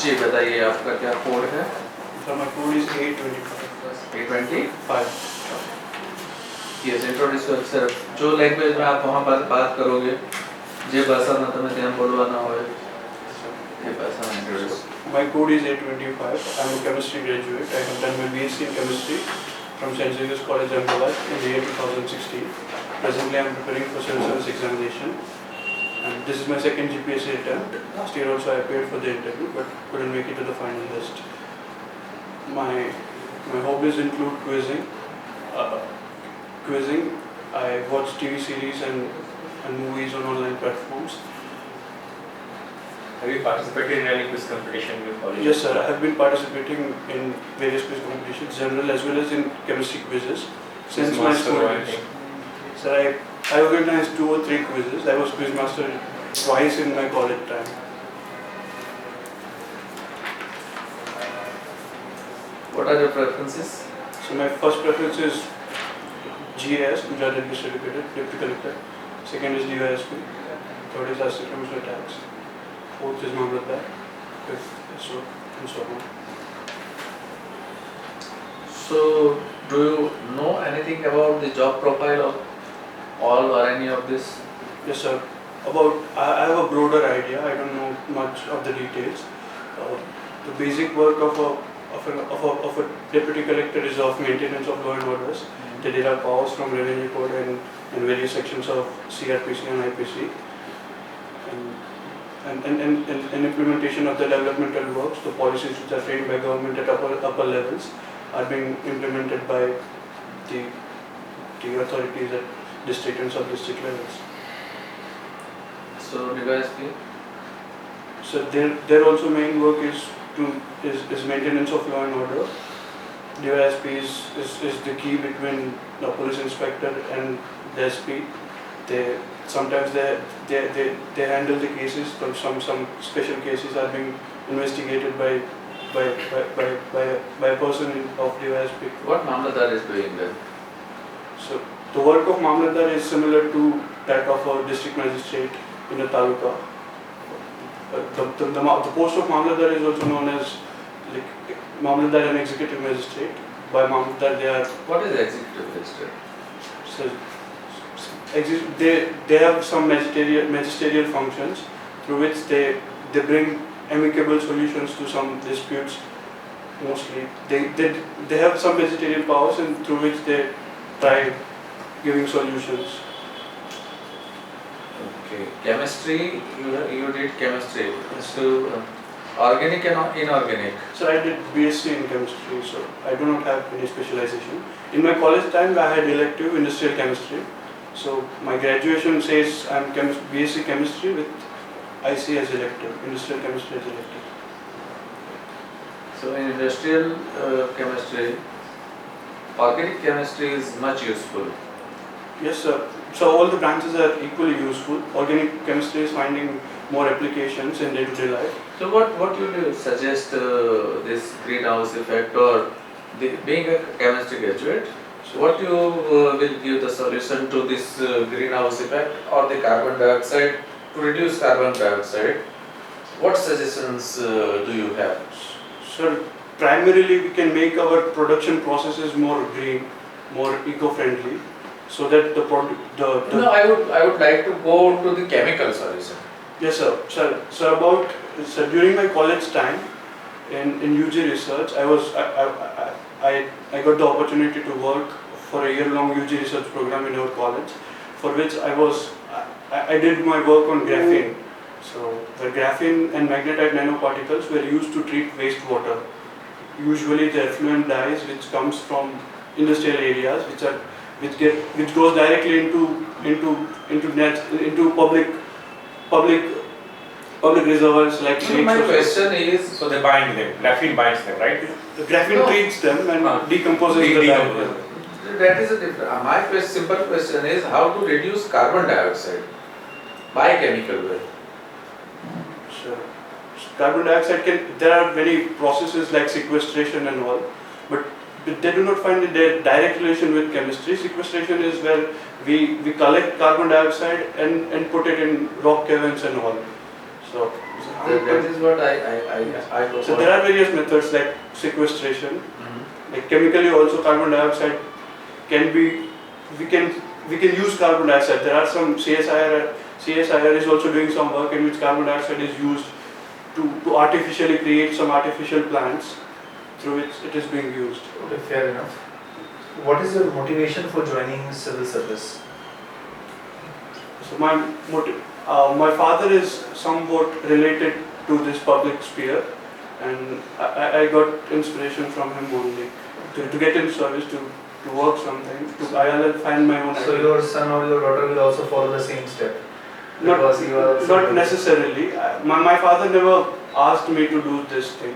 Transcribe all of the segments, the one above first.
जी बताइए आपका क्या कोड है? So my code is 825. 825. Yes, introduce yourself. जो लैंग्वेज में आप वहाँ बात करोगे, जे भाषा में तुम्हें ध्यान बोलवाना होए, ये भाषा में introduce. My code is 825. I am a chemistry graduate. I have done my BSc in chemistry from St. Xavier's College, Ahmedabad in the year 2016. Presently, I am preparing for civil service examination. And this is my second GPSC attempt. Last year also I appeared for the interview but couldn't make it to the final list. My hobbies include quizzing. I watch TV series and movies on online platforms. Have you participated in any quiz competition with college? Yes sir, I have been participating in various quiz competitions, general as well as in chemistry quizzes since my school days. Sir, I organized 2 or 3 quizzes. I was quiz master twice in my college time. What are your preferences? So my first preference is GAS, Gujarat Administrative Deputy Collector. Second is DYSP. Third is Assistant Commissioner Tax. Fourth is Mamlatdar. Fifth is so and so on. So, do you know anything about the job profile of all or any of this? Yes sir. I have a broader idea. I don't know much of the details. The basic work of a deputy collector is of maintenance of law and orders. They derive powers from revenue code and various sections of CRPC and IPC. And implementation of the developmental works, the policies which are framed by government at upper levels are being implemented by the authorities at district and sub-district levels. So, DYSP? So their also main work is maintenance of law and order. DYSP is the key between the police inspector and the SP. Sometimes they handle the cases, but some special cases are being investigated by a person of DYSP. What Mamlatdar is doing then? So the work of Mamlatdar is similar to that of a district magistrate in a taluka. The post of Mamlatdar is also known as like Mamlatdar and executive magistrate. By Mamlatdar they are. What is executive magistrate? So, they have some magisterial functions through which they bring amicable solutions to some disputes. Mostly they have some magisterial powers and through which they try giving solutions. Okay, chemistry. You did chemistry. So, organic and inorganic. So I did BSc in chemistry, so I do not have any specialization. In my college time, I had elective industrial chemistry. So my graduation says I am BSc chemistry with IC as elective, industrial chemistry as elective. So in industrial chemistry, organic chemistry is much useful. Yes sir. So all the branches are equally useful. Organic chemistry is finding more applications in day-to-day life. So what would you suggest this greenhouse effect or being a chemistry graduate? So what you will give the solution to this greenhouse effect or the carbon dioxide, to reduce carbon dioxide? What suggestions do you have? Sir, primarily we can make our production processes more green, more eco-friendly, so that No, I would like to go to the chemical solution. Yes sir. So during my college time in UG research, I got the opportunity to work for a year-long UG research program in our college, for which I did my work on graphene. So the graphene and magnetite nanoparticles were used to treat wastewater. Usually the effluent dyes which comes from industrial areas which goes directly into public reservoirs like lakes. My question is, So they bind them, graphene binds them, right? The graphene treats them and decomposes the dye. that is a different. My simple question is how to reduce carbon dioxide by chemical way. Sure. Carbon dioxide there are many processes like sequestration and all, but they do not find a direct relation with chemistry. Sequestration is where we collect carbon dioxide and put it in rock caverns and all. So That is what I propose. so there are various methods like sequestration. Mhm. Like chemically also carbon dioxide can be, we can use carbon dioxide. There are some CSIR is also doing some work in which carbon dioxide is used to artificially create some artificial plants through which it is being used. Okay, fair enough. What is your motivation for joining civil service? So my father is somewhat related to this public sphere, and I got inspiration from him only to get in service, to work something. I'll find my own. So your son or your daughter will also follow the same step? Because you are also Not necessarily. My father never asked me to do this thing.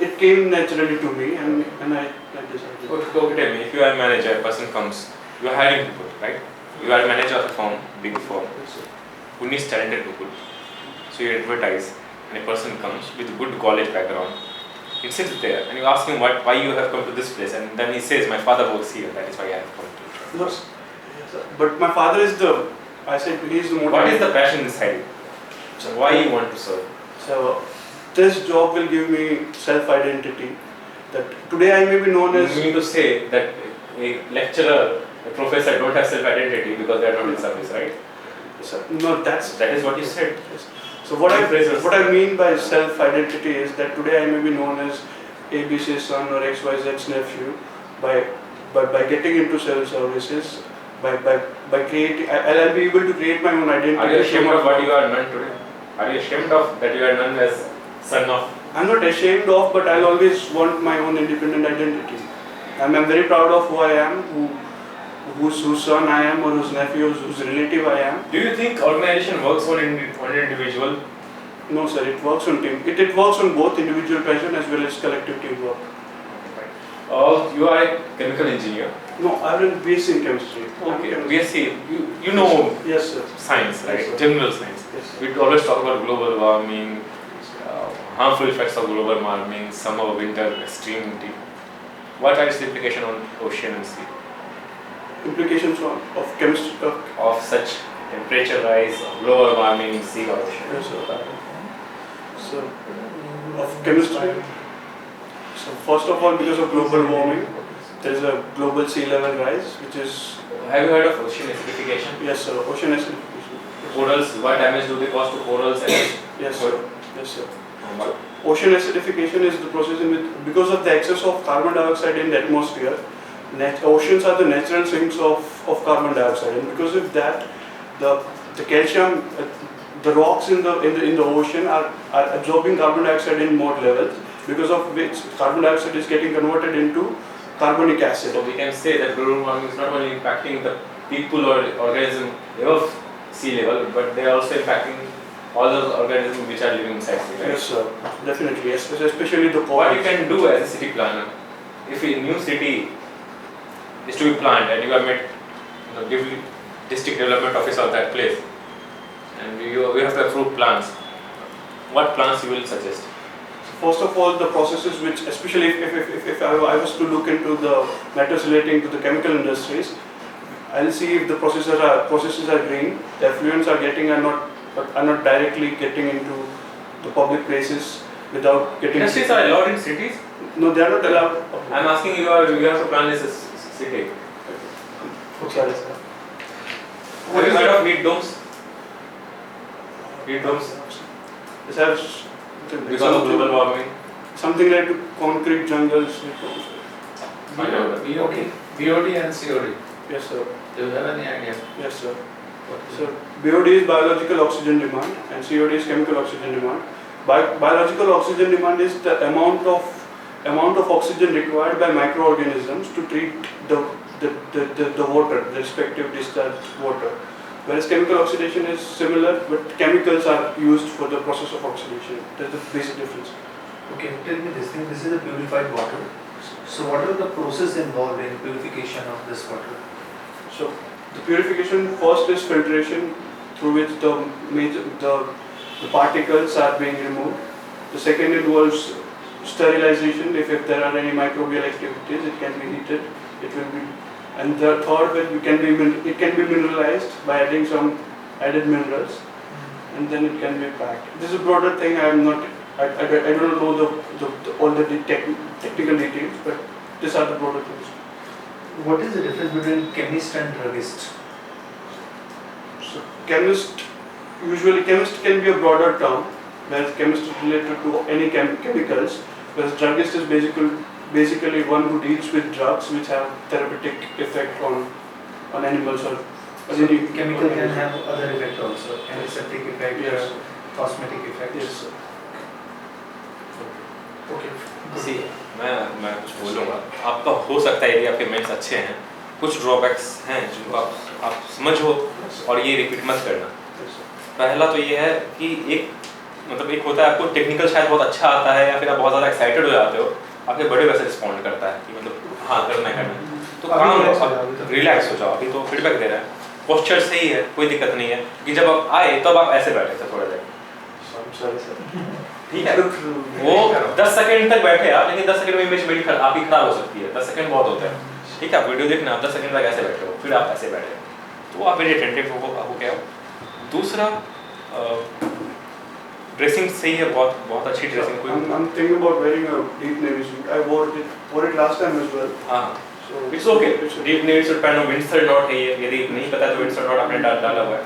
It came naturally to me, and I decided. Okay, tell me, if you are a manager, a person comes, you are hiring people, right? You are a manager of a firm, big firm, who needs talented people. So you advertise, and a person comes with a good college background. He sits there, and you ask him why you have come to this place, and then he says, my father works here, that is why I have come to No, but my father is I said he is the motivator. What is the passion inside you? So why you want to serve? So this job will give me self-identity. That today I may be known as. You mean to say that a lecturer, a professor don't have self-identity because they are not in service, right? No, that is what you said. So what Phrases. what I mean by self-identity is that today I may be known as ABC's son or XYZ's nephew by getting into civil services, by creating. I'll be able to create my own identity. Are you ashamed of what you are known today? Are you ashamed of that you are known as son of? I'm not ashamed of, but I'll always want my own independent identity. I'm very proud of who I am, whose son I am, or whose nephew, whose relative I am. Do you think organization works on an individual? No, sir. It works on team. It works on both individual passion as well as collective teamwork. You are a chemical engineer. No, I've done BSc in chemistry. Okay, BSc. You know Yes, sir. science, right? Yes, sir. General science. Yes, sir. We always talk about global warming, harmful effects of global warming, summer, winter, extremity. What are its implications on ocean and sea? Implications of chemistry. Of such temperature rise, global warming, sea or ocean? Yes, sir. So, of chemistry. So first of all, because of global warming, there is a global sea level rise, which is Have you heard of ocean acidification? yes, sir. Ocean acidification. Corals, what damage do they cause to corals? And Yes, sir. Yes, sir. what? Ocean acidification is the process in which, because of the excess of carbon dioxide in the atmosphere, oceans are the natural sinks of carbon dioxide, and because of that, the calcium, the rocks in the ocean are absorbing carbon dioxide in more levels, because of which carbon dioxide is getting converted into carbonic acid. So we can say that global warming is not only impacting the people or organism above sea level, but they are also impacting all those organisms which are living inside sea, right? Yes, sir. Definitely, especially the What you corals. can do as a city planner, if a new city is to be planned and you have met the district development officer of that place, and you have to approve plans, what plans you will suggest? First of all, the processes which, especially if I was to look into the matters relating to the chemical industries, I'll see if the processes are green, the effluents are not directly getting into the public places without getting. Industries are allowed in cities? No, they are not allowed. I'm asking you, you have to plan this as a city. Sorry, sir. Have you heard of heat domes? Heat domes? This has Because of global warming? something like concrete jungles. Okay. BOD and COD. Yes, sir. Do you have any idea? Yes, sir. So BOD is biological oxygen demand and COD is chemical oxygen demand. Biological oxygen demand is the amount of oxygen required by microorganisms to treat the water, the respective discharged water. Whereas chemical oxidation is similar, but chemicals are used for the process of oxidation. That's the basic difference. Okay, tell me this thing. This is a purified water. So what are the process involved in purification of this water? So the purification first is filtration, through which the particles are being removed. The second involves sterilization. If there are any microbial activities, it can be heated. It will be, and the third will it can be mineralized by adding some added minerals, and then it can be packed. This is a broader thing. I am not. I don't know all the technical details, but these are the broader things. What is the difference between chemist and druggist? So chemist can be a broader term, whereas chemist is related to any chemicals, whereas druggist is basically one who deals with drugs which have therapeutic effect on animals or any Chemical can have other effect also, antiseptic effect, Yes. cosmetic effect. Yes, sir. Okay. सी मैं कुछ बोलूँगा, आपका हो सकता है यदि आपके mains अच्छे हैं, कुछ ड्रॉबैक्स हैं जिनको आप समझो और ये रिपीट मत करना। Yes, sir. पहला तो ये है कि एक होता है आपको टेक्निकल शायद बहुत अच्छा आता है या फिर आप बहुत ज़्यादा एक्साइटेड हो जाते हो, आपके बड़े वैसे रिस्पॉन्ड करता है कि मतलब हाँ करना है तो काम रिलैक्स हो जाओ, अभी तो फीडबैक दे रहा है, पोस्चर सही है, कोई दिक्कत नहीं है कि जब आप आए तब आप ऐसे बैठे थे थोड़ा देर, Sorry, sir. ठीक है, वो 10 सेकंड तक बैठे आप, लेकिन 10 सेकंड में इमेज मेरी आपकी खराब हो सकती है, 10 सेकंड बहुत होता है, ठीक है, आप वीडियो देखना, आप 10 सेकंड तक ऐसे बैठे हो, फिर आप ऐसे बैठे, तो आप वेरी अटेंटिव हो क्या हो। दूसरा ड्रेसिंग सही है, बहुत अच्छी ड्रेसिंग कोई I'm thinking about wearing a deep navy suit. I wore it last time as well. हाँ So it's okay, deep navy suit पहनो, विंडसर नॉट है ये, यदि नहीं पता तो विंडसर नॉट आपने डाला हुआ है।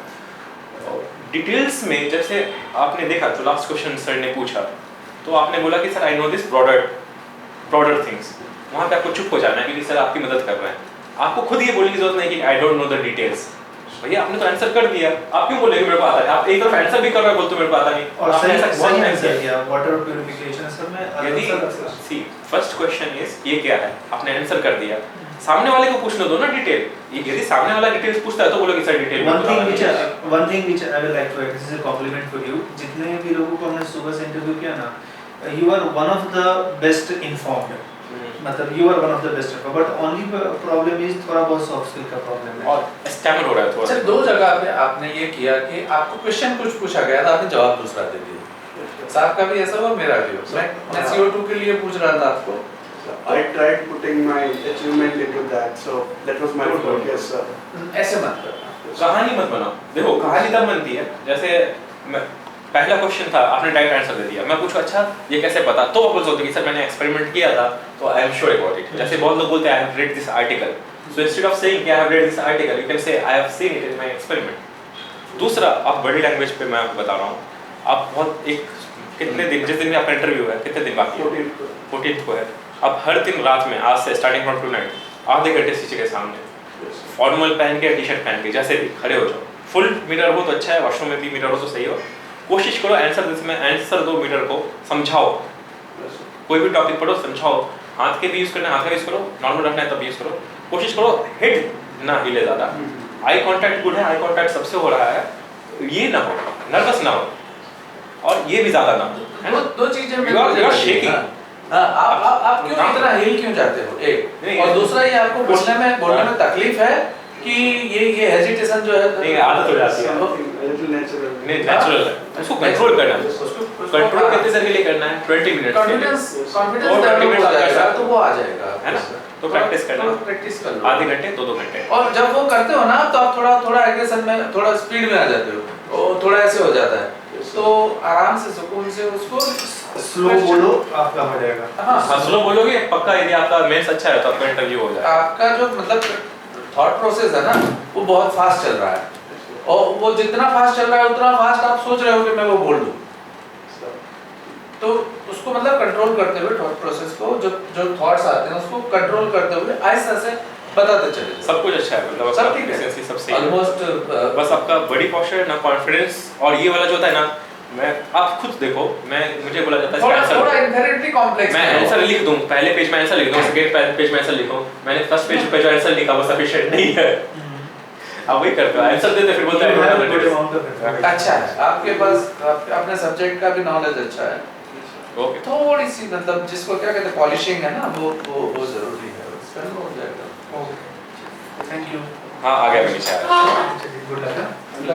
डिटेल्स में जैसे आपने देखा तो लास्ट क्वेश्चन सर ने पूछा तो आपने बोला कि sir I know this broader things, वहाँ पे आपको चुप हो जाना है क्योंकि सर आपकी मदद कर रहे हैं, आपको खुद ये बोलने की जरूरत नहीं कि I don't know the details, भैया आपने तो आंसर कर दिया, आप क्यों बोलेंगे मेरे को आता है, आप एक तरफ आंसर भी कर रहे हो बोलते मेरे को आता नहीं, और आपने ऐसा सही नहीं आंसर किया, वाटर प्यूरिफिकेशन सर में यदि सी फर्स्ट क्वेश्चन इज ये क्या है, आपने आंसर कर दिया, सामने वाले को पूछने दो ना डिटेल, यदि सामने वाला डिटेल्स पूछता है तो बोलो कि sir detail one thing which I will like to add, this is a compliment for you, जितने भी लोगों को हमने सुबह से इंटरव्यू किया ना, you are one of the best informed, मतलब you are one of the best informed, but only problem is थोड़ा बहुत सॉफ्ट स्किल का प्रॉब्लम है और स्टैमर हो रहा है थोड़ा। अच्छा, दो जगह पे आपने ये किया कि आपको क्वेश्चन कुछ पूछा गया था, आपने जवाब दूसरा दे दिया, साहब का भी ऐसा हुआ, मेरा भी हुआ, मैं CO2 के लिए पूछ रहा था आपको, I tried putting my achievement into that, so that was my fault. Yes, sir. ऐसे मत करना। कहानी मत बनाओ, देखो कहानी तब बनती है जैसे पहला क्वेश्चन था आपने डायरेक्ट आंसर दे दिया, मैं पूछूं अच्छा ये कैसे पता, तो आप बोल सकते कि सर मैंने एक्सपेरिमेंट किया था तो I am sure about it, जैसे बहुत लोग बोलते हैं I have read this article, so instead of saying कि I have read this article you can say I have seen it in my experiment. दूसरा आप बॉडी लैंग्वेज पे मैं आपको बता रहा हूँ, आप बहुत एक कितने दिन, जिस दिन में आपका इंटरव्यू है कितने दिन बाकी है, 14th को है, आप हर दिन रात में आज से स्टार्टिंग फ्रॉम टुनाइट आधे घंटे शीशे के सामने फॉर्मल पहन के टी-शर्ट पहन के जैसे भी खड़े हो जाओ, फुल मिरर हो तो अच्छा है, वॉशरूम में भी मिरर हो तो सही हो, कोशिश करो आंसर दो मिरर को, समझाओ, कोई भी टॉपिक पढ़ो समझाओ, हाथ के भी यूज करना है हाथ का यूज करो, नॉर्मल रखना है तब यूज करो, कोशिश करो हेड ना हिले ज्यादा, आई कांटेक्ट गुड है, आई कांटेक्ट सबसे हो रहा है, ये ना हो, नर्वस ना हो और ये भी ज्यादा ना हो, दो चीजें यू आर शेकिंग, आप क्यों इतना हिल क्यों जाते हो, एक और दूसरा ये आपको बोलने में तकलीफ है कि ये हेजिटेशन जो है नहीं आदत हो जाती है, नहीं नेचुरल है, उसको कंट्रोल करना है, कंट्रोल कितने देर के लिए करना है, 20 मिनट कॉन्फिडेंस डेवलप हो जाएगा तो वो आ जाएगा, है ना, तो प्रैक्टिस करना, प्रैक्टिस कर लो आधे घंटे 2 घंटे, और जब वो करते हो ना तो आप थोड़ा एग्रेशन में थोड़ा स्पीड में आ जाते हो, और थोड़ा ऐसे हो जाता है, तो आराम से सुकून से उसको स्लो बोलो आपका हो जाएगा। हाँ स्लो बोलोगे पक्का, यदि आपका मेंस अच्छा है तो आपका इंटरव्यू हो जाएगा। आपका जो मतलब थॉट प्रोसेस है ना वो बहुत फास्ट चल रहा है, और वो जितना फास्ट चल रहा है उतना फास्ट आप सोच रहे हो कि मैं वो बोल दूं, तो उसको मतलब कंट्रोल करते हुए थॉट प्रोसेस को, जो थॉट्स आते हैं उसको कंट्रोल करते हुए आहिस्ता से बताते चले, सब कुछ अच्छा है, मतलब सब ठीक है, सब सही है, ऑलमोस्ट बस आपका बॉडी पोस्चर ना कॉन्फिडेंस, और ये वाला जो होता है ना, मैं आप खुद देखो, मुझे बोला जाता है थोड़ा इनहेरेंटली कॉम्प्लेक्स, मैं आंसर लिख दूं, पहले पेज में आंसर लिख दूं, सेकंड पेज में आंसर लिखूं, मैंने फर्स्ट पेज पे जो आंसर लिखा वो सफिशिएंट नहीं है, आप वही करते हो, आंसर देते फिर बोलते हैं अच्छा है आपके पास, अपने सब्जेक्ट का भी नॉलेज अच्छा है, ओके, थोड़ी सी मतलब जिसको क्या कहते हैं पॉलिशिंग है ना, वो जरूरी है, उसका हो जाएगा। Okay thank you. हाँ आ गया, पीछे आया। Good luck.